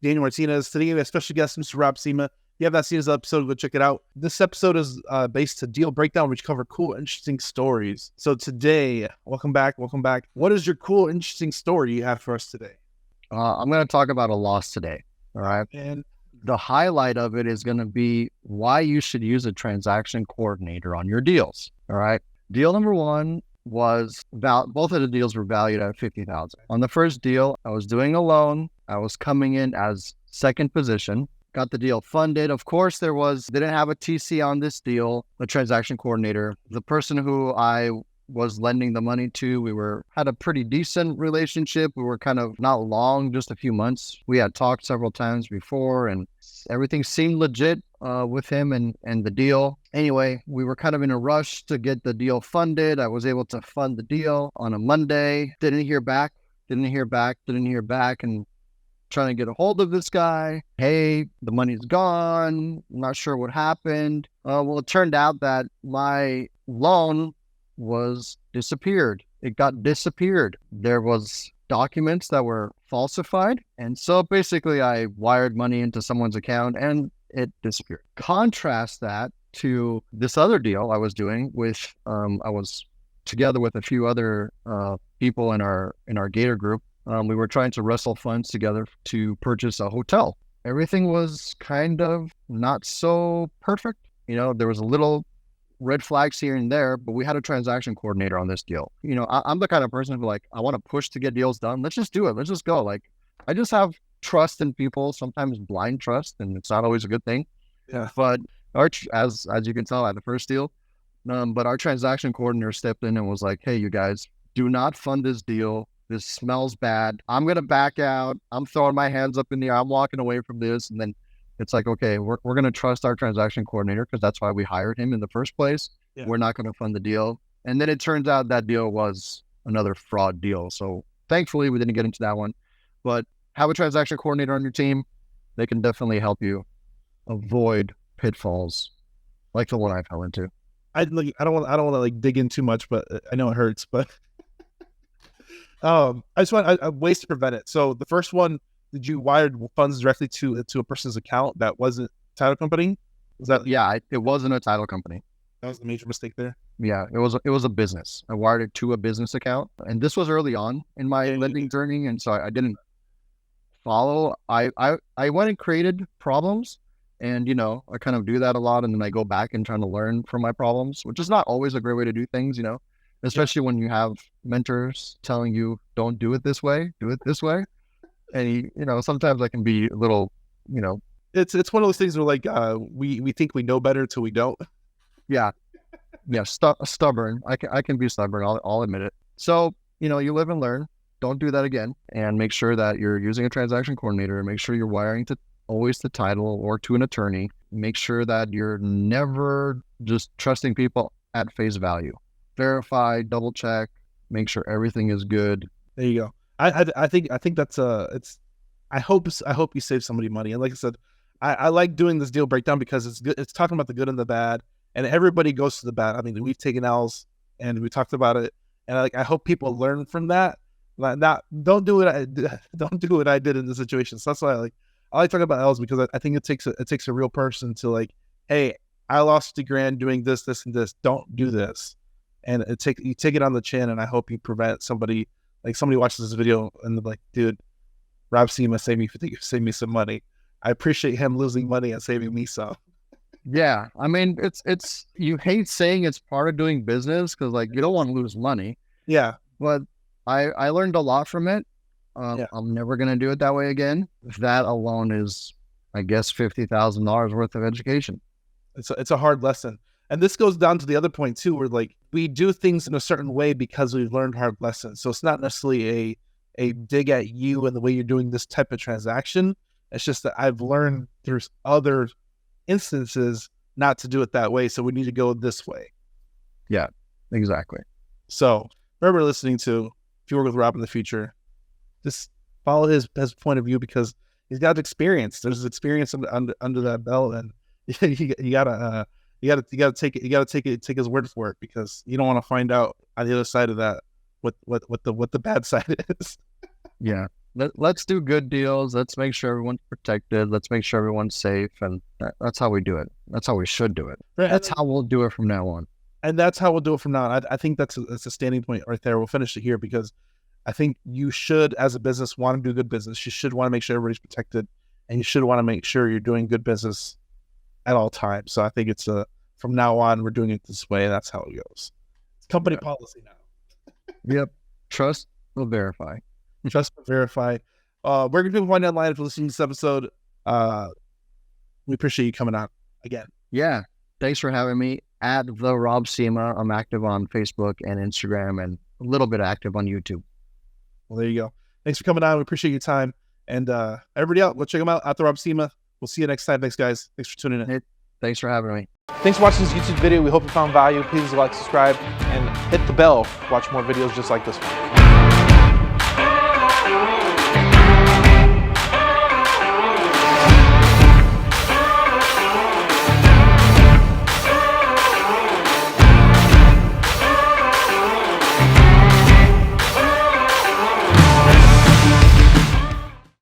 Daniel Martinez. Today we have a special guest, Mr. Rob Sema. If you have not seen his episode, go check it out. This episode is based to deal breakdown, which cover cool, interesting stories. So today, welcome back. What is your cool, interesting story you have for us today? I'm going to talk about a loss today. All right. And the highlight of it is going to be why you should use a transaction coordinator on your deals. All right. Deal number one was both of the deals were valued at $50,000. On the first deal, I was doing a loan. I was coming in as second position, got the deal funded. Of course, didn't have a TC on this deal, a transaction coordinator. The person who I was lending the money to, had a pretty decent relationship. We were kind of not long, just a few months. We had talked several times before and everything seemed legit with him and the deal. Anyway, we were kind of in a rush to get the deal funded. I was able to fund the deal on a Monday. Didn't hear back, and trying to get a hold of this guy. Hey, the money's gone. I'm not sure what happened. Well, it turned out that my loan was disappeared. It got disappeared. There was documents that were falsified. And so basically I wired money into someone's account and it disappeared. Contrast that to this other deal I was doing with, I was together with a few other people in our Gator group. We were trying to wrestle funds together to purchase a hotel. Everything was kind of not so perfect. There was a little red flags here and there, but we had a transaction coordinator on this deal. I'm the kind of person who I want to push to get deals done. Let's just do it. Let's just go. I just have trust in people, sometimes blind trust, and it's not always a good thing. yeah, But as you can tell at the first deal, but our transaction coordinator stepped in and was like, hey, you guys, do not fund this deal. This smells bad. I'm going to back out. I'm throwing my hands up in the air. I'm walking away from this. And then it's like, okay, we're going to trust our transaction coordinator because that's why we hired him in the first place. Yeah. We're not going to fund the deal. And then it turns out that deal was another fraud deal. So thankfully we didn't get into that one, but have a transaction coordinator on your team. They can definitely help you avoid pitfalls like the one I fell into. I don't want to dig in too much, but I know it hurts. But I just want ways to prevent it. So the first one, did you wire funds directly to a person's account that wasn't a title company? Was that? Yeah, it wasn't a title company. That was the major mistake there. Yeah, it was a business. I wired it to a business account, and this was early on in my lending journey, and so I didn't follow. I went and created problems, and I kind of do that a lot, and then I go back and trying to learn from my problems, which is not always a great way to do things, especially when you have mentors telling you don't do it this way, do it this way, and sometimes I can be a little, It's one of those things where we think we know better until we don't. Yeah. Stubborn. I can be stubborn. I'll admit it. So, you live and learn. Don't do that again. And make sure that you're using a transaction coordinator. Make sure you're wiring always to title or to an attorney. Make sure that you're never just trusting people at face value. Verify, double check, make sure everything is good. There you go. I think that's I hope you save somebody money. And like I said, I like doing this deal breakdown because it's good. It's talking about the good and the bad, and everybody goes to the bad. I mean, we've taken L's and we talked about it, and I hope people learn from that. Don't do what I did in this situation. So that's why I like talking about L's, because I think it takes a real person to hey, I lost $50,000 doing this, and this. Don't do this, and you take it on the chin. And I hope you prevent somebody watches this video and they're like, dude, Rob Sema saved me some money. I appreciate him losing money and saving me some. Yeah, I mean, it's you hate saying it's part of doing business because you don't want to lose money. Yeah, but I learned a lot from it. I'm never gonna do it that way again. That alone is, I guess, $50,000 worth of education. It's a hard lesson, and this goes down to the other point too, where we do things in a certain way because we've learned hard lessons. So it's not necessarily a dig at you and the way you're doing this type of transaction. It's just that I've learned through other instances not to do it that way. So we need to go this way. Yeah, exactly. So remember, listening to, if you work with Rob in the future, just follow his point of view, because he's got experience. There's experience under that belt, and you gotta take his word for it, because you don't want to find out on the other side of that what the bad side is. Yeah. Let's do good deals. Let's make sure everyone's protected. Let's make sure everyone's safe. And that's how we do it. That's how we should do it. Right, That's how we'll do it from now on. And that's how we'll do it from now on. I think that's a standing point right there. We'll finish it here because I think you should, as a business, want to do good business. You should want to make sure everybody's protected, and you should want to make sure you're doing good business at all times. So I think it's from now on, we're doing it this way. And that's how it goes. It's company policy now. Yep. Trust will verify. Trust but verify. Where can people find you online if you're listening to this episode? We appreciate you coming on again. Yeah. Thanks for having me. At the Rob Sema. I'm active on Facebook and Instagram and a little bit active on YouTube. Well, there you go. Thanks for coming on. We appreciate your time. And everybody else, go check them out at the Rob Sema. We'll see you next time. Thanks, guys. Thanks for tuning in. Hey, thanks for having me. Thanks for watching this YouTube video. We hope you found value. Please like, subscribe, and hit the bell to watch more videos just like this one.